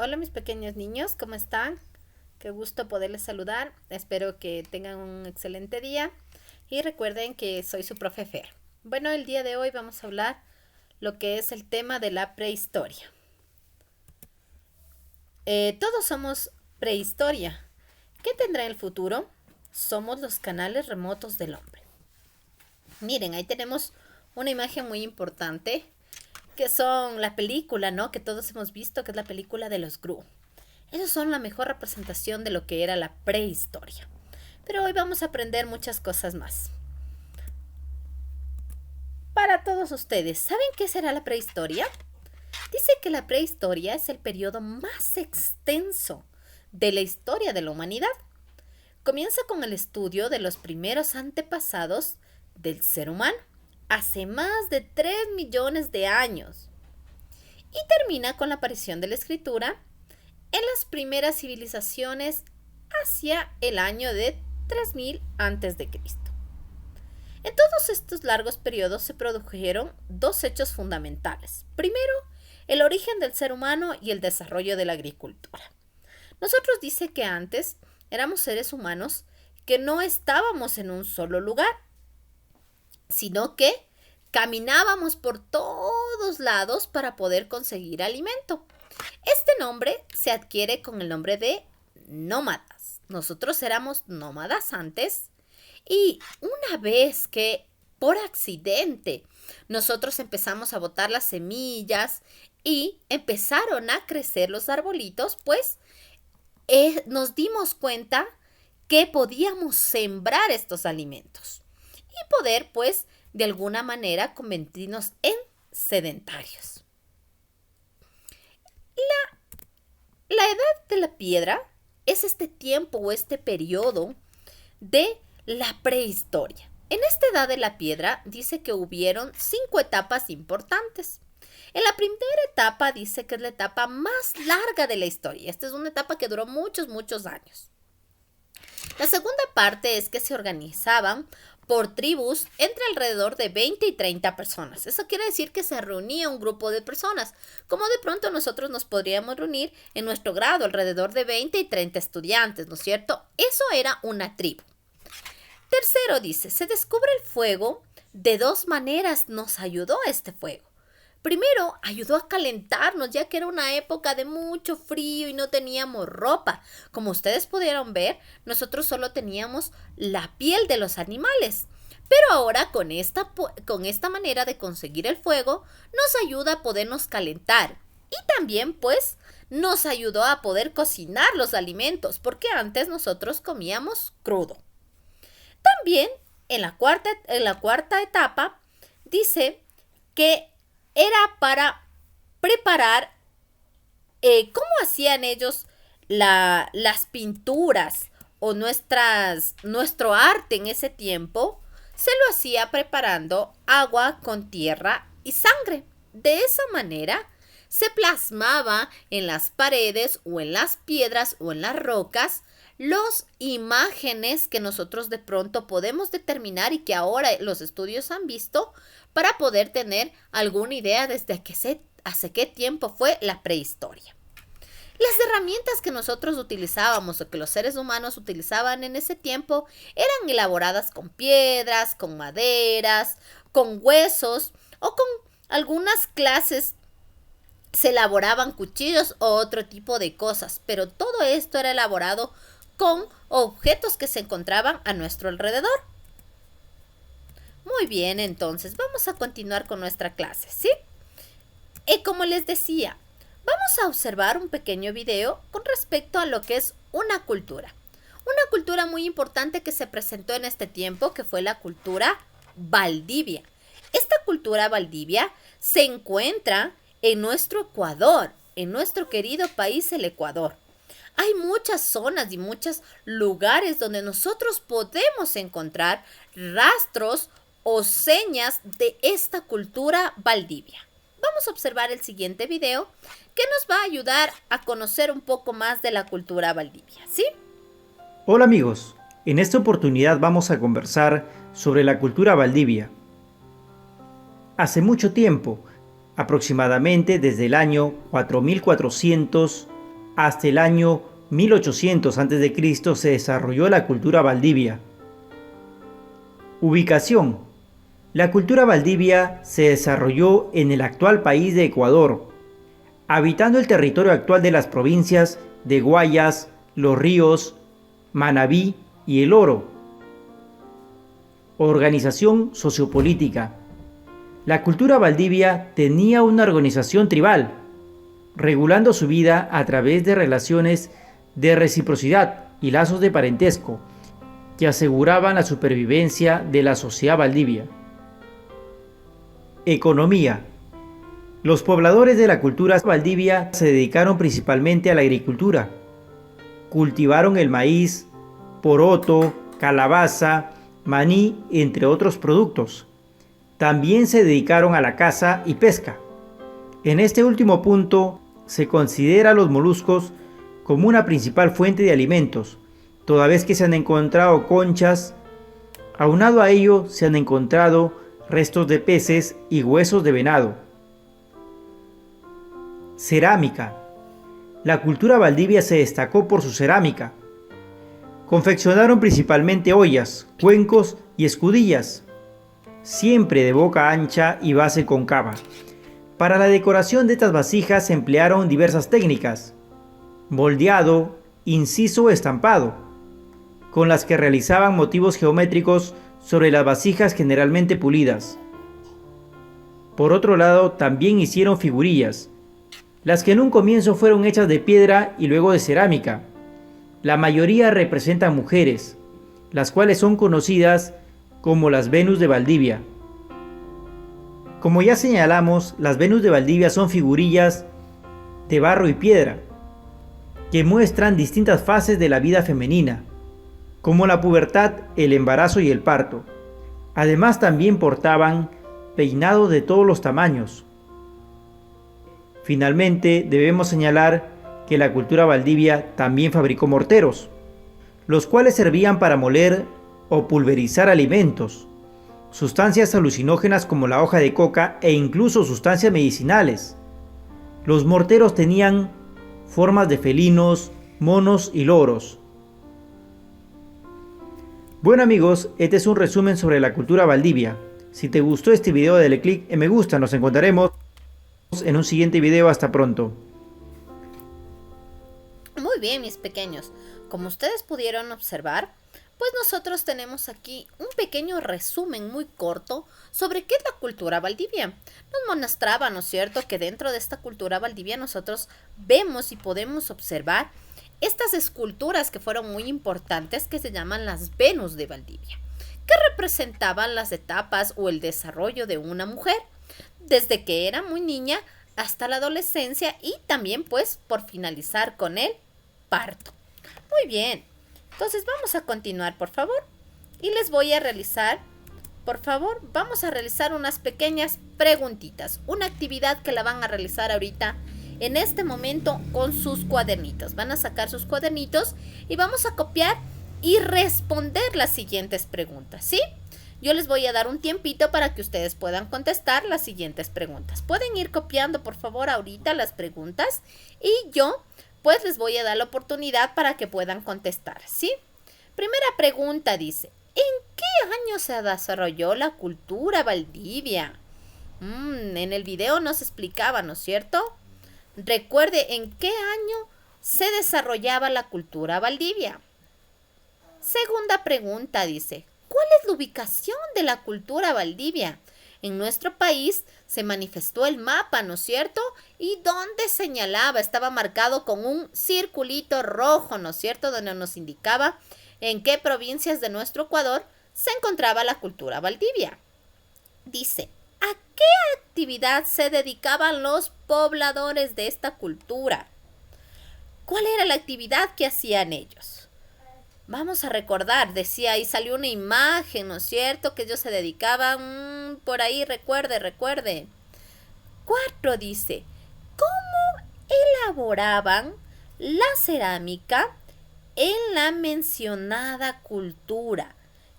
Hola mis pequeños niños, ¿cómo están? Qué gusto poderles saludar. Espero que tengan un excelente día y recuerden que soy su profe Fer. Bueno, el día de hoy vamos a hablar lo que es el tema de la prehistoria. Todos somos prehistoria. ¿Qué tendrá el futuro? Somos los canales remotos del hombre. Miren, ahí tenemos una imagen muy importante que son la película, ¿no? Que todos hemos visto, que es la película de los Gru. Esos son la mejor representación de lo que era la prehistoria. Pero hoy vamos a aprender muchas cosas más. Para todos ustedes, ¿saben qué será la prehistoria? Dice que la prehistoria es el periodo más extenso de la historia de la humanidad. Comienza con el estudio de los primeros antepasados del ser humano, hace más de 3 millones de años. Y termina con la aparición de la escritura en las primeras civilizaciones hacia el año de 3000 a.C. En todos estos largos periodos se produjeron dos hechos fundamentales. Primero, el origen del ser humano y el desarrollo de la agricultura. Nosotros dice que antes éramos seres humanos que no estábamos en un solo lugar, sino que caminábamos por todos lados para poder conseguir alimento. Este nombre se adquiere con el nombre de nómadas. Nosotros éramos nómadas antes y una vez que por accidente nosotros empezamos a botar las semillas y empezaron a crecer los arbolitos, pues nos dimos cuenta que podíamos sembrar estos alimentos y poder, pues, de alguna manera convertirnos en sedentarios. La edad de la piedra es este tiempo o este periodo de la prehistoria. En esta edad de la piedra dice que hubieron 5 etapas importantes. En la primera etapa dice que es la etapa más larga de la historia. Esta es una etapa que duró muchos años. La segunda parte es que se organizaban por tribus entre alrededor de 20 y 30 personas. Eso quiere decir que se reunía un grupo de personas, como de pronto nosotros nos podríamos reunir en nuestro grado, alrededor de 20 y 30 estudiantes, ¿no es cierto? Eso era una tribu. Tercero dice, se descubre el fuego. De dos maneras nos ayudó este fuego. Primero, ayudó a calentarnos, ya que era una época de mucho frío y no teníamos ropa. Como ustedes pudieron ver, nosotros solo teníamos la piel de los animales. Pero ahora con esta manera de conseguir el fuego, nos ayuda a podernos calentar. Y también, pues, nos ayudó a poder cocinar los alimentos, porque antes nosotros comíamos crudo. También, en la cuarta etapa, dice que era para preparar cómo hacían ellos las pinturas o nuestro arte en ese tiempo. Se lo hacía preparando agua con tierra y sangre. De esa manera se plasmaba en las paredes o en las piedras o en las rocas las imágenes que nosotros de pronto podemos determinar y que ahora los estudios han visto para poder tener alguna idea desde hace qué tiempo fue la prehistoria. Las herramientas que nosotros utilizábamos o que los seres humanos utilizaban en ese tiempo eran elaboradas con piedras, con maderas, con huesos o con algunas clases se elaboraban cuchillos o otro tipo de cosas, pero todo esto era elaborado con objetos que se encontraban a nuestro alrededor. Muy bien, entonces vamos a continuar con nuestra clase, ¿sí? Y como les decía, vamos a observar un pequeño video con respecto a lo que es una cultura. Una cultura muy importante que se presentó en este tiempo, que fue la cultura Valdivia. Esta cultura Valdivia se encuentra en nuestro Ecuador, en nuestro querido país, el Ecuador. Hay muchas zonas y muchos lugares donde nosotros podemos encontrar rastros o señas de esta cultura Valdivia. Vamos a observar el siguiente video que nos va a ayudar a conocer un poco más de la cultura Valdivia, ¿sí? Hola amigos, en esta oportunidad vamos a conversar sobre la cultura Valdivia. Hace mucho tiempo, aproximadamente desde el año 4400 Hasta el año 1800 a.C. se desarrolló la cultura valdivia. Ubicación. La cultura valdivia se desarrolló en el actual país de Ecuador, habitando el territorio actual de las provincias de Guayas, Los Ríos, Manabí y El Oro. Organización sociopolítica. La cultura valdivia tenía una organización tribal, regulando su vida a través de relaciones de reciprocidad y lazos de parentesco que aseguraban la supervivencia de la sociedad valdivia. Economía. Los pobladores de la cultura valdivia se dedicaron principalmente a la agricultura. Cultivaron el maíz, poroto, calabaza, maní, entre otros productos. También se dedicaron a la caza y pesca. En este último punto, se considera a los moluscos como una principal fuente de alimentos, toda vez que se han encontrado conchas. Aunado a ello, se han encontrado restos de peces y huesos de venado. Cerámica. La cultura valdivia se destacó por su cerámica. Confeccionaron principalmente ollas, cuencos y escudillas, siempre de boca ancha y base cóncava. Para la decoración de estas vasijas se emplearon diversas técnicas: moldeado, inciso o estampado, con las que realizaban motivos geométricos sobre las vasijas generalmente pulidas. Por otro lado, también hicieron figurillas, las que en un comienzo fueron hechas de piedra y luego de cerámica. La mayoría representan mujeres, las cuales son conocidas como las Venus de Valdivia. Como ya señalamos, las Venus de Valdivia son figurillas de barro y piedra, que muestran distintas fases de la vida femenina, como la pubertad, el embarazo y el parto. Además, también portaban peinados de todos los tamaños. Finalmente, debemos señalar que la cultura valdivia también fabricó morteros, los cuales servían para moler o pulverizar alimentos, sustancias alucinógenas como la hoja de coca e incluso sustancias medicinales. Los morteros tenían formas de felinos, monos y loros. Bueno amigos, este es un resumen sobre la cultura valdivia. Si te gustó este video, dale click en me gusta. Nos encontraremos en un siguiente video. Hasta pronto. Muy bien, mis pequeños. Como ustedes pudieron observar, pues nosotros tenemos aquí un pequeño resumen muy corto sobre qué es la cultura valdivia. Nos mostraba, ¿no es cierto?, que dentro de esta cultura valdivia nosotros vemos y podemos observar estas esculturas que fueron muy importantes, que se llaman las Venus de Valdivia, que representaban las etapas o el desarrollo de una mujer, desde que era muy niña hasta la adolescencia y también pues por finalizar con el parto. Muy bien, entonces vamos a continuar, por favor, y les voy a realizar, por favor, vamos a realizar unas pequeñas preguntitas, una actividad que la van a realizar ahorita en este momento con sus cuadernitos. Van a sacar sus cuadernitos y vamos a copiar y responder las siguientes preguntas, ¿sí? Yo les voy a dar un tiempito para que ustedes puedan contestar las siguientes preguntas. Pueden ir copiando, por favor, ahorita las preguntas y yo pues les voy a dar la oportunidad para que puedan contestar, ¿sí? Primera pregunta dice, ¿en qué año se desarrolló la cultura valdivia? En el video nos explicaba, ¿no es cierto? Recuerde en qué año se desarrollaba la cultura valdivia. Segunda pregunta dice, ¿cuál es la ubicación de la cultura valdivia? En nuestro país se manifestó el mapa, ¿no es cierto? Y donde señalaba, estaba marcado con un circulito rojo, ¿no es cierto? Donde nos indicaba en qué provincias de nuestro Ecuador se encontraba la cultura valdivia. Dice, ¿a qué actividad se dedicaban los pobladores de esta cultura? ¿Cuál era la actividad que hacían ellos? Vamos a recordar, decía, ahí salió una imagen, ¿no es cierto? Que ellos se dedicaban, por ahí, recuerde. 4 dice, ¿cómo elaboraban la cerámica en la mencionada cultura?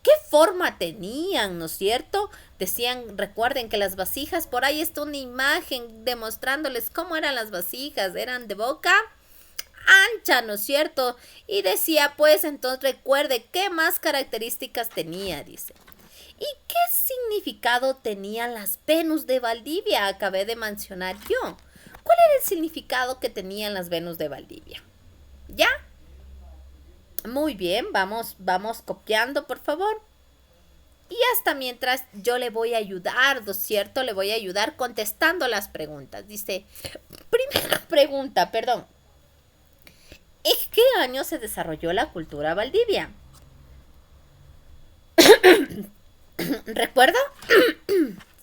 ¿Qué forma tenían, no es cierto? Decían, recuerden que las vasijas, por ahí está una imagen demostrándoles cómo eran las vasijas, eran de boca ancha, ¿no es cierto? Y decía, pues, entonces recuerde qué más características tenía, dice. ¿Y qué significado tenían las Venus de Valdivia? Acabé de mencionar yo. ¿Cuál era el significado que tenían las Venus de Valdivia? ¿Ya? Muy bien, vamos copiando, por favor. Y hasta mientras yo le voy a ayudar, ¿no es cierto? Le voy a ayudar contestando las preguntas. Dice, primera pregunta, perdón. ¿En qué año se desarrolló la cultura Valdivia? ¿Recuerda?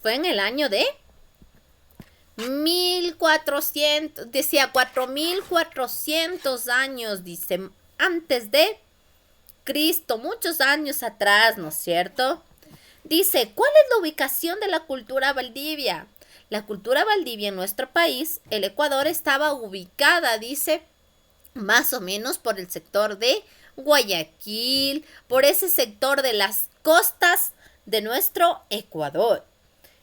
Fue en el año de 1400, decía 4400 años, dice, antes de Cristo, muchos años atrás, ¿no es cierto? Dice, ¿cuál es la ubicación de la cultura Valdivia? La cultura Valdivia en nuestro país, el Ecuador, estaba ubicada, dice, más o menos por el sector de Guayaquil, por ese sector de las costas de nuestro Ecuador.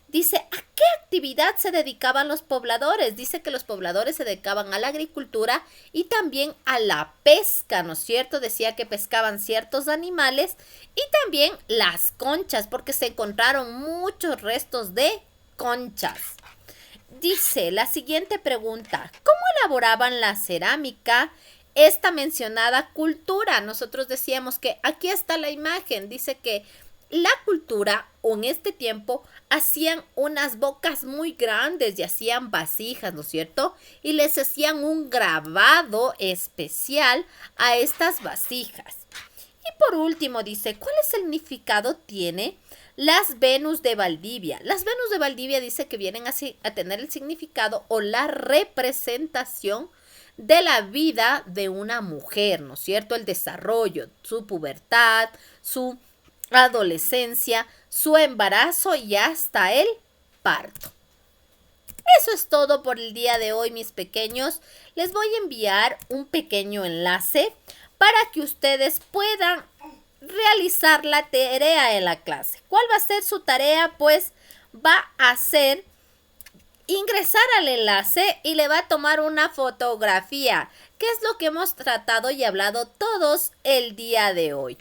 Dice, ¿a qué actividad se dedicaban los pobladores? Dice que los pobladores se dedicaban a la agricultura y también a la pesca, ¿no es cierto? Decía que pescaban ciertos animales y también las conchas, porque se encontraron muchos restos de conchas. Dice la siguiente pregunta, ¿cómo elaboraban la cerámica esta mencionada cultura? Nosotros decíamos que aquí está la imagen, dice que la cultura en este tiempo hacían unas bocas muy grandes y hacían vasijas, ¿no es cierto? Y les hacían un grabado especial a estas vasijas. Y por último dice, ¿cuál significado tiene las Venus de Valdivia? Las Venus de Valdivia dice que vienen a tener el significado o la representación de la vida de una mujer, ¿no es cierto? El desarrollo, su pubertad, su adolescencia, su embarazo y hasta el parto. Eso es todo por el día de hoy, mis pequeños. Les voy a enviar un pequeño enlace para que ustedes puedan realizar la tarea en la clase. ¿Cuál va a ser su tarea? Pues va a ser ingresar al enlace y le va a tomar una fotografía, que es lo que hemos tratado y hablado todos el día de hoy.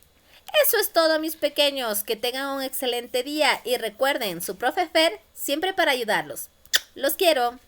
Eso es todo, mis pequeños. Que tengan un excelente día y recuerden, su profe Fer siempre para ayudarlos. Los quiero.